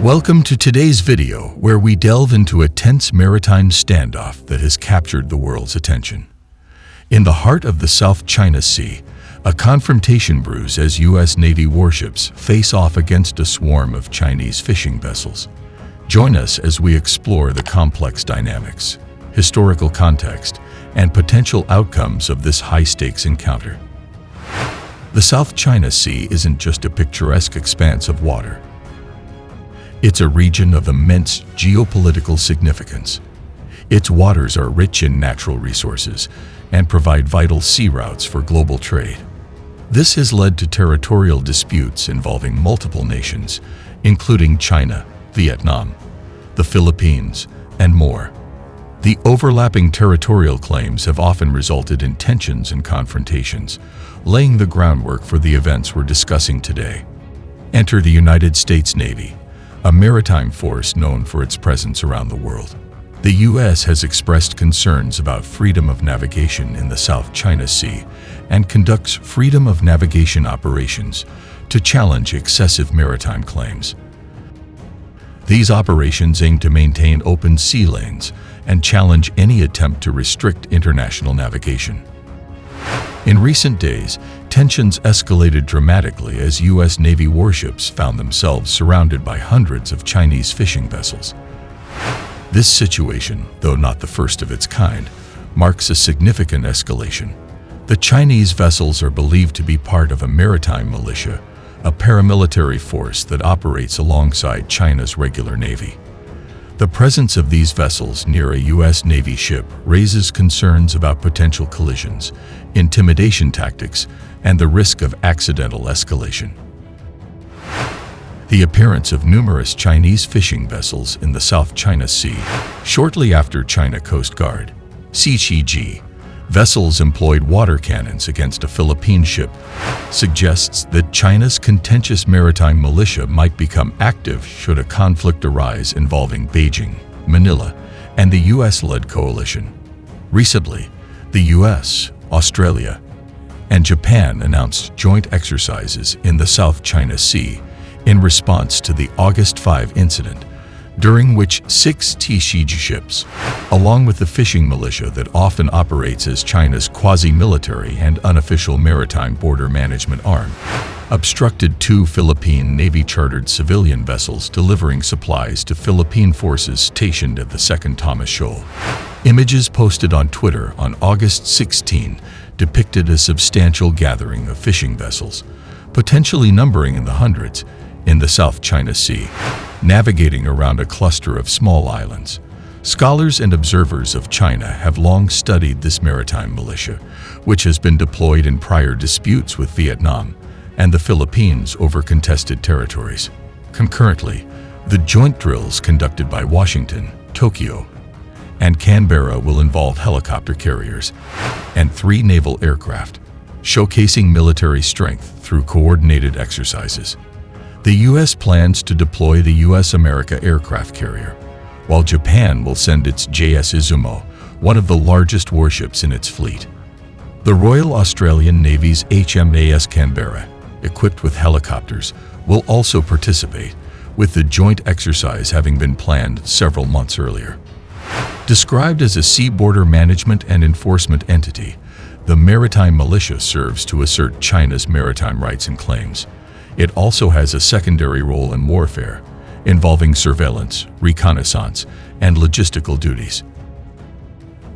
Welcome to today's video, where we delve into a tense maritime standoff that has captured the world's attention. In the heart of the South China Sea, a confrontation brews as U.S. Navy warships face off against a swarm of Chinese fishing vessels. Join us as we explore the complex dynamics, historical context, and potential outcomes of this high-stakes encounter. The South China Sea isn't just a picturesque expanse of water. It's a region of immense geopolitical significance. Its waters are rich in natural resources and provide vital sea routes for global trade. This has led to territorial disputes involving multiple nations, including China, Vietnam, the Philippines, and more. The overlapping territorial claims have often resulted in tensions and confrontations, laying the groundwork for the events we're discussing today. Enter the United States Navy, a maritime force known for its presence around the world. The U.S. has expressed concerns about freedom of navigation in the South China Sea and conducts freedom of navigation operations to challenge excessive maritime claims. These operations aim to maintain open sea lanes and challenge any attempt to restrict international navigation. In recent days, tensions escalated dramatically as U.S. Navy warships found themselves surrounded by hundreds of Chinese fishing vessels. This situation, though not the first of its kind, marks a significant escalation. The Chinese vessels are believed to be part of a maritime militia, a paramilitary force that operates alongside China's regular navy. The presence of these vessels near a U.S. Navy ship raises concerns about potential collisions, intimidation tactics, and the risk of accidental escalation. The appearance of numerous Chinese fishing vessels in the South China Sea shortly after China Coast Guard (CCG) vessels employed water cannons against a Philippine ship suggests that China's contentious maritime militia might become active should a conflict arise involving Beijing, Manila, and the U.S.-led coalition. Recently, the U.S., Australia, and Japan announced joint exercises in the South China Sea in response to the August 5 incident, during which 6 CCG ships, along with the fishing militia that often operates as China's quasi-military and unofficial maritime border management arm, obstructed 2 Philippine Navy-chartered civilian vessels delivering supplies to Philippine forces stationed at the Second Thomas Shoal. Images posted on Twitter on August 16 depicted a substantial gathering of fishing vessels, potentially numbering in the hundreds, in the South China Sea, navigating around a cluster of small islands. Scholars and observers of China have long studied this maritime militia, which has been deployed in prior disputes with Vietnam and the Philippines over contested territories. Concurrently, the joint drills conducted by Washington, Tokyo, and Canberra will involve helicopter carriers and 3 naval aircraft, showcasing military strength through coordinated exercises. The U.S. plans to deploy the U.S. America aircraft carrier, while Japan will send its JS Izumo, one of the largest warships in its fleet. The Royal Australian Navy's HMAS Canberra, equipped with helicopters, will also participate, with the joint exercise having been planned several months earlier. Described as a sea border management and enforcement entity, the maritime militia serves to assert China's maritime rights and claims. It also has a secondary role in warfare, involving surveillance, reconnaissance, and logistical duties.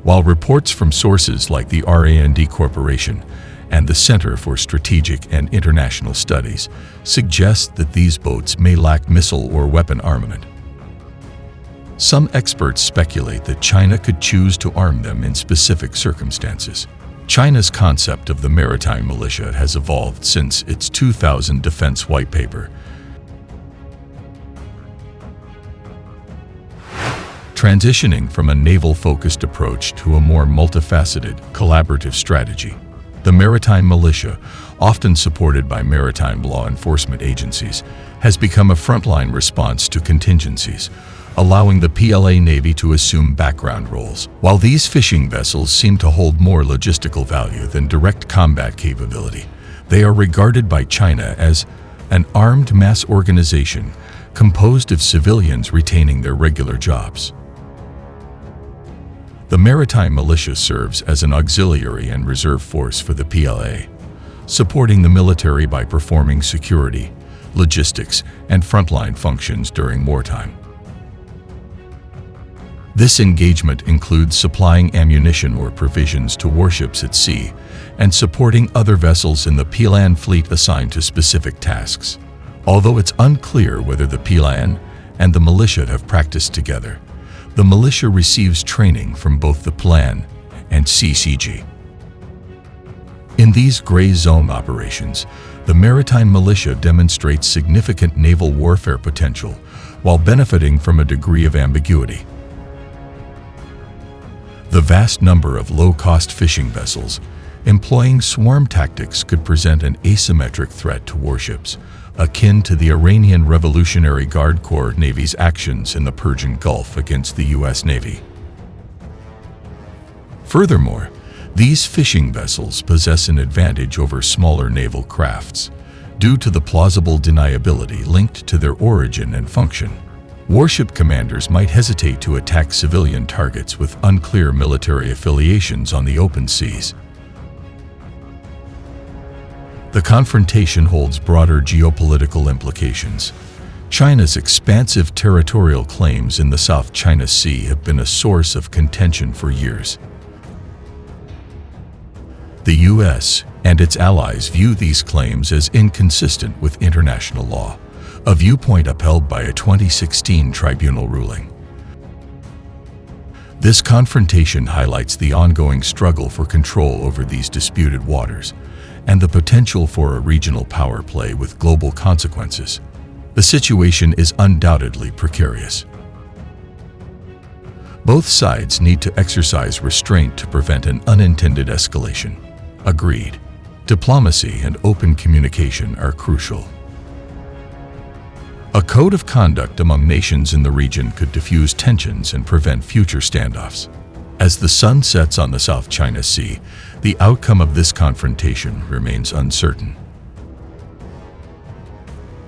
While reports from sources like the RAND Corporation and the Center for Strategic and International Studies suggest that these boats may lack missile or weapon armament, some experts speculate that China could choose to arm them in specific circumstances. China's concept of the maritime militia has evolved since its 2000 defense white paper, transitioning from a naval-focused approach to a more multifaceted, collaborative strategy. The maritime militia, often supported by maritime law enforcement agencies, has become a frontline response to contingencies, allowing the PLA Navy to assume background roles. While these fishing vessels seem to hold more logistical value than direct combat capability, they are regarded by China as an armed mass organization composed of civilians retaining their regular jobs. The Maritime militia serves as an auxiliary and reserve force for the PLA, supporting the military by performing security, logistics, and frontline functions during wartime. This engagement includes supplying ammunition or provisions to warships at sea and supporting other vessels in the PLAN fleet assigned to specific tasks. Although it's unclear whether the PLAN and the militia have practiced together, the militia receives training from both the PLAN and CCG. In these gray zone operations, the maritime militia demonstrates significant naval warfare potential while benefiting from a degree of ambiguity. The vast number of low-cost fishing vessels employing swarm tactics could present an asymmetric threat to warships, akin to the Iranian Revolutionary Guard Corps Navy's actions in the Persian Gulf against the U.S. Navy. Furthermore, these fishing vessels possess an advantage over smaller naval crafts due to the plausible deniability linked to their origin and function. Warship commanders might hesitate to attack civilian targets with unclear military affiliations on the open seas. The confrontation holds broader geopolitical implications. China's expansive territorial claims in the South China Sea have been a source of contention for years. The U.S. and its allies view these claims as inconsistent with international law, a viewpoint upheld by a 2016 tribunal ruling. This confrontation highlights the ongoing struggle for control over these disputed waters and the potential for a regional power play with global consequences. The situation is undoubtedly precarious. Both sides need to exercise restraint to prevent an unintended escalation. Agreed. Diplomacy and open communication are crucial. A code of conduct among nations in the region could diffuse tensions and prevent future standoffs. As the sun sets on the South China Sea, the outcome of this confrontation remains uncertain.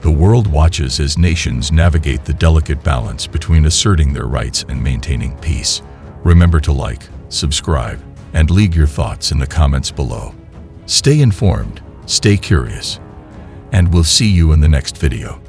The world watches as nations navigate the delicate balance between asserting their rights and maintaining peace. Remember to like, subscribe, and leave your thoughts in the comments below. Stay informed, stay curious, and we'll see you in the next video.